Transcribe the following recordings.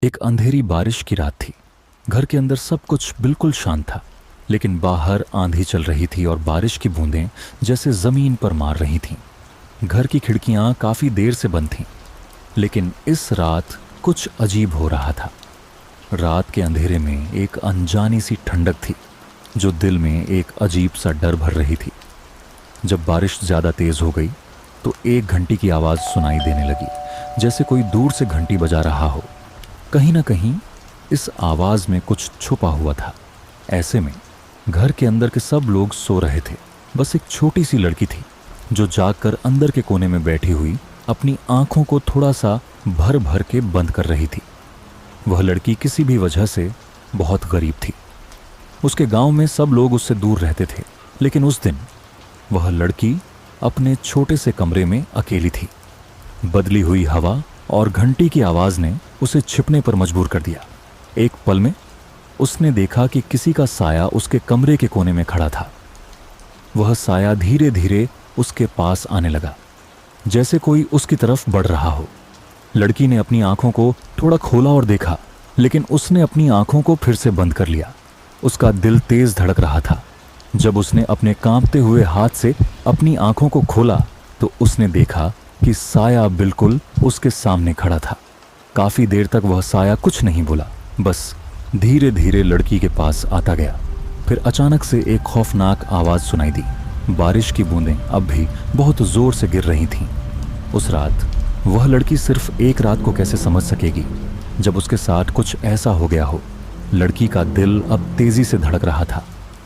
एक अंधेरी बारिश की रात थी। घर के अंदर सब कुछ बिल्कुल शांत था, लेकिन बाहर आंधी चल रही थी और बारिश की बूंदें जैसे जमीन पर मार रही थीं। घर की खिड़कियां काफी देर से बंद थीं, लेकिन इस रात कुछ अजीब हो रहा था। रात के अंधेरे में एक अनजानी सी ठंडक थी, जो दिल में एक अजीब सा डर भर रही थी। जब बारिश ज्यादा तेज हो गई तो एक घंटी की आवाज सुनाई देने लगी, जैसे कोई दूर से घंटी बजा रहा हो। कहीं ना कहीं इस आवाज में कुछ छुपा हुआ था। ऐसे में घर के अंदर के सब लोग सो रहे थे। बस एक छोटी सी लड़की थी, जो जागकर अंदर के कोने में बैठी हुई अपनी आंखों को थोड़ा सा भर भर के बंद कर रही थी। वह लड़की किसी भी वजह से बहुत गरीब थी। उसके गांव में सब लोग उससे दूर रहते थे, लेकिन उस दिन वह लड़की अपने छोटे से कमरे में अकेली थी। बदली हुई हवा और घंटी की आवाज ने उसे छिपने पर मजबूर कर दिया। एक पल में उसने देखा कि किसी का साया उसके कमरे के कोने में खड़ा था। वह साया धीरे धीरे उसके पास आने लगा, जैसे कोई उसकी तरफ बढ़ रहा हो। लड़की ने अपनी आंखों को थोड़ा खोला और देखा, लेकिन उसने अपनी आंखों को फिर से बंद कर लिया। उसका दिल तेज धड़क रहा था। जब उसने अपने कांपते हुए हाथ से अपनी आंखों को खोला तो उसने देखा कि साया बिल्कुल उसके सामने खड़ा था। काफी देर तक वह साया कुछ नहीं बोला, बस धीरे धीरे लड़की के पास आता गया। फिर अचानक से एक खौफनाक आवाज सुनाई दी। बारिश की बूंदें अब भी बहुत जोर से गिर रही थीं। उस रात वह लड़की सिर्फ एक रात को कैसे समझ सकेगी, जब उसके साथ कुछ ऐसा हो गया हो। लड़की का दिल अब तेजी से धड़क रहा था,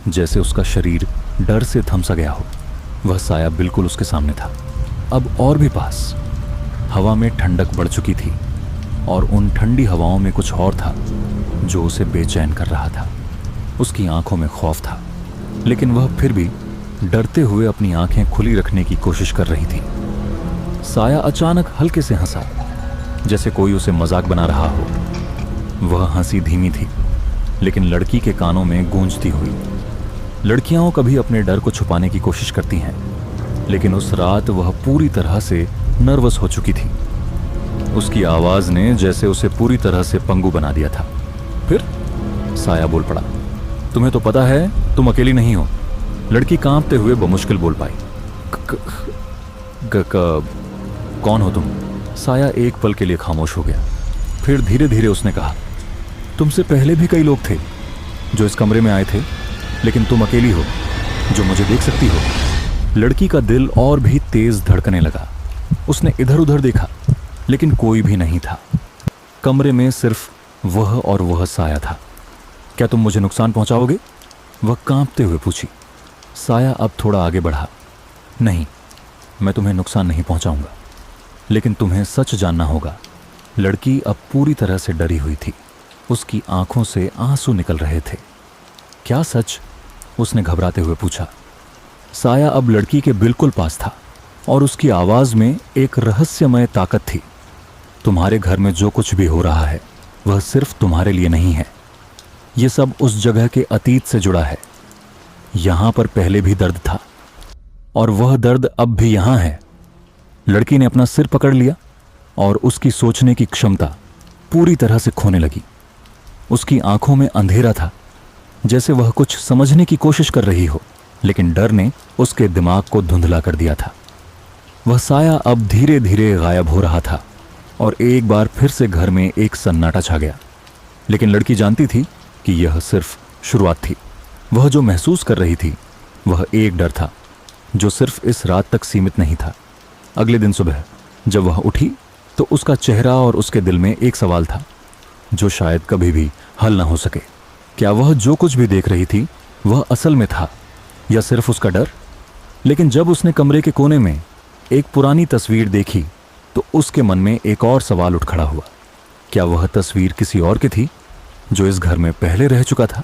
जैसे उसका शरीर डर से थम सा गया हो। वह साया बिल्कुल उसके सामने था, अब और भी पास। हवा में ठंडक बढ़ चुकी थी और उन ठंडी हवाओं में कुछ और था जो उसे बेचैन कर रहा था। उसकी आंखों में खौफ था, लेकिन वह फिर भी डरते हुए अपनी आंखें खुली रखने की कोशिश कर रही थी। साया अचानक हल्के से हंसा, जैसे कोई उसे मजाक बना रहा हो। वह हंसी धीमी थी, लेकिन लड़की के कानों में गूंजती हुई। लड़कियां कभी अपने डर को छुपाने की कोशिश करती हैं, लेकिन उस रात वह पूरी तरह से नर्वस हो चुकी थी। उसकी आवाज ने जैसे उसे पूरी तरह से पंगु बना दिया था। फिर साया बोल पड़ा, तुम्हें तो पता है तुम अकेली नहीं हो। लड़की कांपते हुए बमुश्किल बोल पाई, कौन हो तुम? साया एक पल के लिए खामोश हो गया। फिर धीरे धीरे उसने कहा, तुमसे पहले भी कई लोग थे जो इस कमरे में आए थे, लेकिन तुम अकेली हो जो मुझे देख सकती हो। लड़की का दिल और भी तेज धड़कने लगा। उसने इधर उधर देखा, लेकिन कोई भी नहीं था। कमरे में सिर्फ वह और वह साया था। क्या तुम मुझे नुकसान पहुंचाओगे? वह कांपते हुए पूछी। साया अब थोड़ा आगे बढ़ा। नहीं, मैं तुम्हें नुकसान नहीं पहुंचाऊंगा, लेकिन तुम्हें सच जानना होगा। लड़की अब पूरी तरह से डरी हुई थी। उसकी आंखों से आंसू निकल रहे थे। क्या सच? उसने घबराते हुए पूछा। साया अब लड़की के बिल्कुल पास था और उसकी आवाज में एक रहस्यमय ताकत थी। तुम्हारे घर में जो कुछ भी हो रहा है वह सिर्फ तुम्हारे लिए नहीं है। यह सब उस जगह के अतीत से जुड़ा है। यहां पर पहले भी दर्द था और वह दर्द अब भी यहां है। लड़की ने अपना सिर पकड़ लिया और उसकी सोचने की क्षमता पूरी तरह से खोने लगी। उसकी आंखों में अंधेरा था, जैसे वह कुछ समझने की कोशिश कर रही हो, लेकिन डर ने उसके दिमाग को धुंधला कर दिया था। वह साया अब धीरे धीरे गायब हो रहा था और एक बार फिर से घर में एक सन्नाटा छा गया। लेकिन लड़की जानती थी कि यह सिर्फ शुरुआत थी। वह जो महसूस कर रही थी वह एक डर था जो सिर्फ इस रात तक सीमित नहीं था। अगले दिन सुबह जब वह उठी तो उसका चेहरा और उसके दिल में एक सवाल था जो शायद कभी भी हल न हो सके। क्या वह जो कुछ भी देख रही थी वह असल में था या सिर्फ उसका डर? लेकिन जब उसने कमरे के कोने में एक पुरानी तस्वीर देखी तो उसके मन में एक और सवाल उठ खड़ा हुआ। क्या वह तस्वीर किसी और की थी जो इस घर में पहले रह चुका था?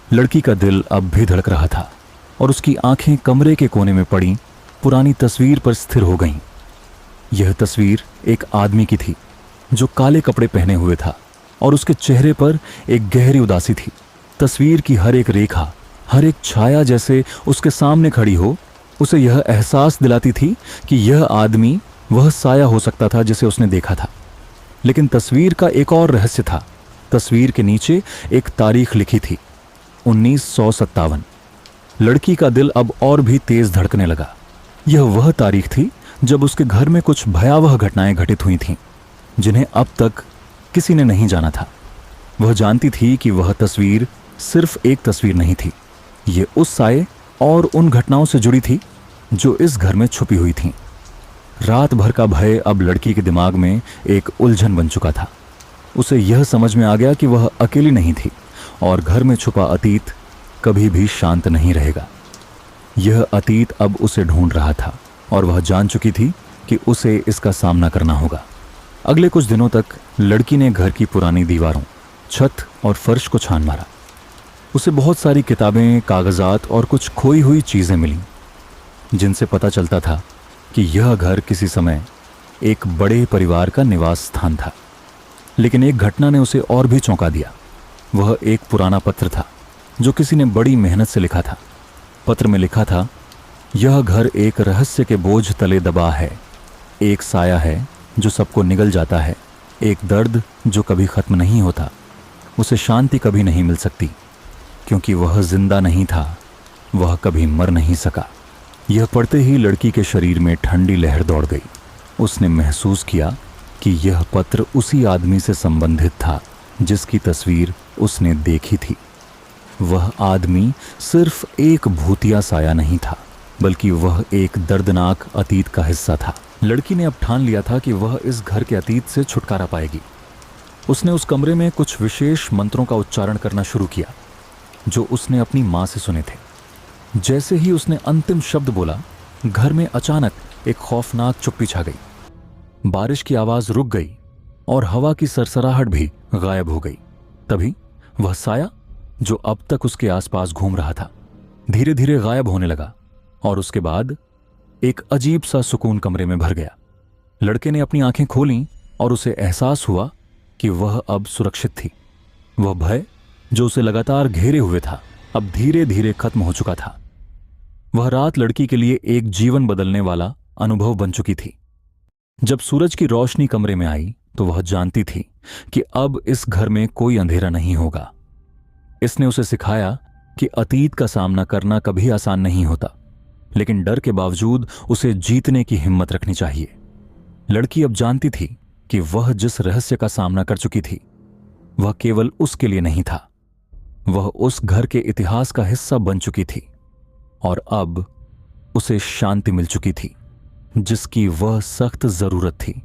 लड़की का दिल अब भी धड़क रहा था और उसकी आंखें कमरे के कोने में पड़ी पुरानी तस्वीर पर स्थिर हो गईं। यह तस्वीर एक आदमी की थी जो काले कपड़े पहने हुए था और उसके चेहरे पर एक गहरी उदासी थी। तस्वीर की हर एक रेखा, हर एक छाया जैसे उसके सामने खड़ी हो उसे यह एहसास दिलाती थी कि यह आदमी वह साया हो सकता था जिसे उसने देखा था। लेकिन तस्वीर का एक और रहस्य था। तस्वीर के नीचे एक तारीख लिखी थी, 1957। लड़की का दिल अब और भी तेज धड़कने लगा। यह वह तारीख थी जब उसके घर में कुछ भयावह घटनाएं घटित हुई थीं, जिन्हें अब तक किसी ने नहीं जाना था। वह जानती थी कि वह तस्वीर सिर्फ एक तस्वीर नहीं थी, ये उस साये और उन घटनाओं से जुड़ी थी जो इस घर में छुपी हुई थीं। रात भर का भय अब लड़की के दिमाग में एक उलझन बन चुका था। उसे यह समझ में आ गया कि वह अकेली नहीं थी और घर में छुपा अतीत कभी भी शांत नहीं रहेगा। यह अतीत अब उसे ढूंढ रहा था और वह जान चुकी थी कि उसे इसका सामना करना होगा। अगले कुछ दिनों तक लड़की ने घर की पुरानी दीवारों, छत और फर्श को छान मारा। उसे बहुत सारी किताबें, कागजात और कुछ खोई हुई चीजें मिलीं, जिनसे पता चलता था कि यह घर किसी समय एक बड़े परिवार का निवास स्थान था। लेकिन एक घटना ने उसे और भी चौंका दिया। वह एक पुराना पत्र था जो किसी ने बड़ी मेहनत से लिखा था। पत्र में लिखा था, यह घर एक रहस्य के बोझ तले दबा है, एक साया है जो सबको निगल जाता है, एक दर्द जो कभी खत्म नहीं होता। उसे शांति कभी नहीं मिल सकती क्योंकि वह जिंदा नहीं था, वह कभी मर नहीं सका। यह पढ़ते ही लड़की के शरीर में ठंडी लहर दौड़ गई। उसने महसूस किया कि यह पत्र उसी आदमी से संबंधित था जिसकी तस्वीर उसने देखी थी। वह आदमी सिर्फ एक भूतिया साया नहीं था, बल्कि वह एक दर्दनाक अतीत का हिस्सा था। लड़की ने अब ठान लिया था कि वह इस घर के अतीत से छुटकारा पाएगी। उसने उस कमरे में कुछ विशेष मंत्रों का उच्चारण करना शुरू किया जो उसने अपनी माँ से सुने थे। जैसे ही उसने अंतिम शब्द बोला, घर में अचानक एक खौफनाक चुप्पी छा गई। बारिश की आवाज रुक गई और हवा की सरसराहट भी गायब हो गई। तभी वह साया जो अब तक उसके आसपास घूम रहा था, धीरे धीरे गायब होने लगा और उसके बाद एक अजीब सा सुकून कमरे में भर गया। लड़के ने अपनी आंखें खोलीं और उसे एहसास हुआ कि वह अब सुरक्षित थी। वह भय जो उसे लगातार घेरे हुए था, अब धीरे धीरे खत्म हो चुका था। वह रात लड़की के लिए एक जीवन बदलने वाला अनुभव बन चुकी थी। जब सूरज की रोशनी कमरे में आई तो वह जानती थी कि अब इस घर में कोई अंधेरा नहीं होगा। इसने उसे सिखाया कि अतीत का सामना करना कभी आसान नहीं होता, लेकिन डर के बावजूद उसे जीतने की हिम्मत रखनी चाहिए। लड़की अब जानती थी कि वह जिस रहस्य का सामना कर चुकी थी, वह केवल उसके लिए नहीं था, वह उस घर के इतिहास का हिस्सा बन चुकी थी और अब उसे शांति मिल चुकी थी जिसकी वह सख्त जरूरत थी।